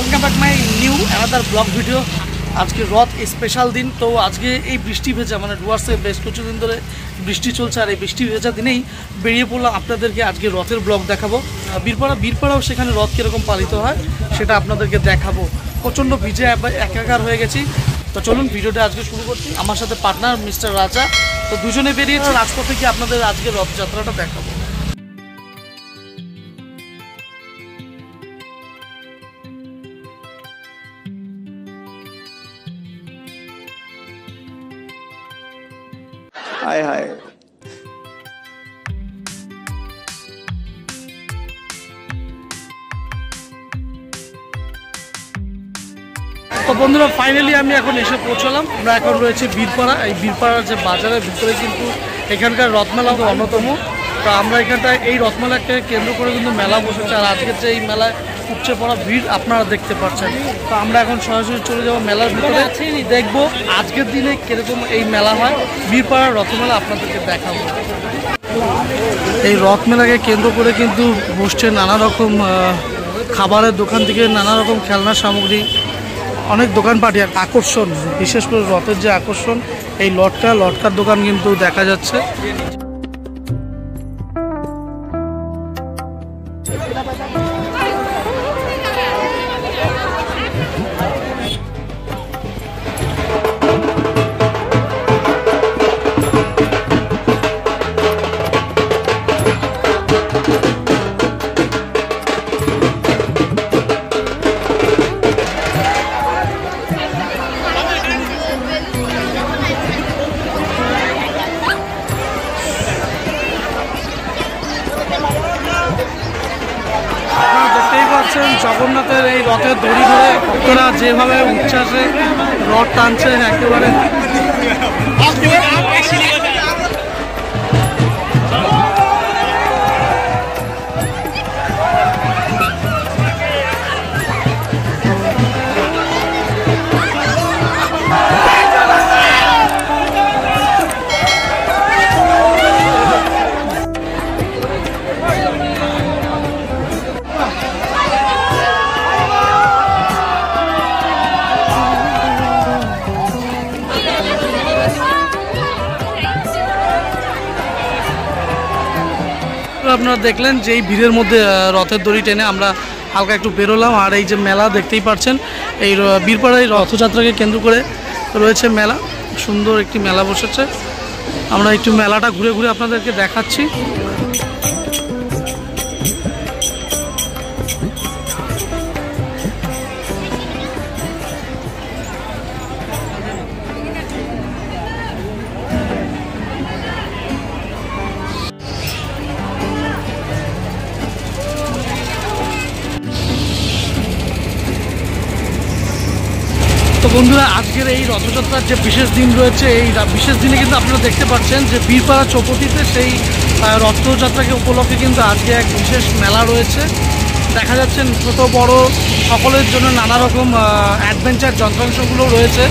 Welcome back my new another blog video. আজকে রথ special দিন। তো আজকে এই বৃষ্টি ভেজা মানে ডুয়ার্সে বেশ কিছুদিন ধরে বৃষ্টি চলছে, আর এই বৃষ্টি ভেজা দিনেই বেরিয়ে পড়লাম আপনাদেরকে আজকে রথের ব্লগ দেখাবো। বীরপাড়াও সেখানে রথ কীরকম পালিত হয় সেটা আপনাদেরকে দেখাবো। প্রচণ্ড ভিজে একাকার হয়ে গেছি। তো চলুন ভিডিওটা আজকে শুরু করছি। আমার সাথে পার্টনার মিস্টার রাজা। তো দুজনে বেরিয়েছি রাজপথে গিয়ে আপনাদের আজকে রথযাত্রাটা দেখাবো। हाय हाय তো বন্ধুরা ফাইনালি আমি এখন এসে পৌঁছলাম। আমরা এখন রয়েছে বীরপাড়া। এই বীরপাড়ার যে বাজারের ভিতরে কিন্তু এখানকার রথমেলা তো অন্যতম। তো আমরা এখানটায় এই রথমেলাকে কেন্দ্র করে কিন্তু মেলা বসেছে, আর আজকের যে এই মেলায় উপচে পড়া ভিড় আপনারা দেখতে পাচ্ছেন। তো আমরা এখন সরাসরি চলে যাবো মেলার ভিতরে, দেখবো আজকের দিনে কিরকম এই মেলা হয়। বীরপাড়ার রথমেলা আপনাদেরকে দেখাবো। এই রথমেলাকে কেন্দ্র করে কিন্তু বসছে নানা রকম খাবারের দোকান থেকে নানা রকম খেলনার সামগ্রী, অনেক দোকানপাটি। আর আকর্ষণ, বিশেষ করে রথের যে আকর্ষণ এই লটকার দোকান কিন্তু দেখা যাচ্ছে। জগন্নাথের এই রথের দড়ি ধরে ভক্তরা যেভাবে উচ্ছ্বাসে রথ টানছে একেবারে আপনারা দেখলেন যে এই ভিড়ের মধ্যে রথের দড়ি টেনে আমরা হালকা একটু বেরোলাম। আর এই যে মেলা দেখতেই পাচ্ছেন, এই বীরপাড়ায় রথযাত্রাকে কেন্দ্র করে রয়েছে মেলা। সুন্দর একটি মেলা বসেছে। আমরা একটু মেলাটা ঘুরে ঘুরে আপনাদেরকে দেখাচ্ছি। তো বন্ধুরা আজকের এই রথযাত্রার যে বিশেষ দিন রয়েছে, এই বিশেষ দিনে কিন্তু আপনারা দেখতে পাচ্ছেন যে বীরপাড়া চৌপতিতে সেই রথযাত্রাকে উপলক্ষে কিন্তু আজকে এক বিশেষ মেলা রয়েছে। দেখা যাচ্ছেন ছোট বড় সকলের জন্য নানা রকম অ্যাডভেঞ্চার যন্ত্রাংশগুলো রয়েছে।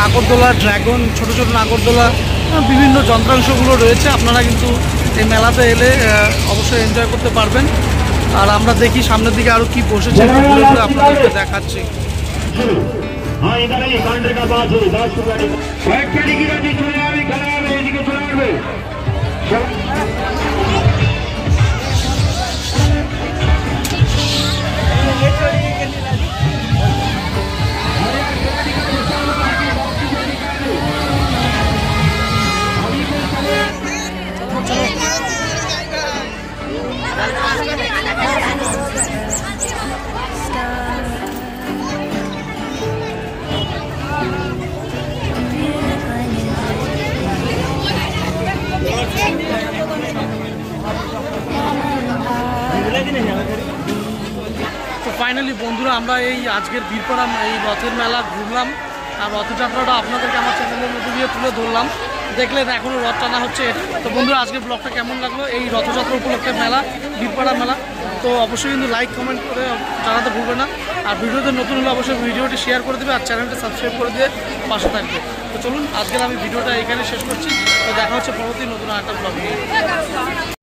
নাগরদোলা, ড্রাগন, ছোট ছোট নাগরদোলা, বিভিন্ন যন্ত্রাংশগুলো রয়েছে। আপনারা কিন্তু এই মেলাতে এলে অবশ্যই এনজয় করতে পারবেন। আর আমরা দেখি সামনের দিকে আরও কি বসেছে আপনাদেরকে দেখাচ্ছি। हाँ इधर ही कांड्रे का बात है 10 गाड़ी की गाड़ी चले आ रही खड़ा है इनके चला रहे তো ফাইনালি বন্ধুরা আমরা এই আজকের বীরপাড়া এই রথের মেলা ঘুরলাম, আর রথযাত্রাটা আপনাদেরকে আমার চ্যানেলের মধ্যে দিয়ে তুলে ধরলাম। দেখলেন এখনও রথ টানা হচ্ছে। তো বন্ধুরা আজকের ব্লগটা কেমন লাগলো এই রথযাত্রা উপলক্ষে মেলা, বীরপাড়া মেলা? তো অবশ্যই কিন্তু লাইক কমেন্ট করে জানাতে ভুলবে না। আর ভিডিওতে নতুন হলে অবশ্যই ভিডিওটি শেয়ার করে দেবে, আর চ্যানেলটা সাবস্ক্রাইব করে দিয়ে পাশে থাকবে। তো চলুন আজকের আমি ভিডিওটা এখানে শেষ করছি। তো দেখা হচ্ছে পরবর্তী নতুন একটা ব্লগে।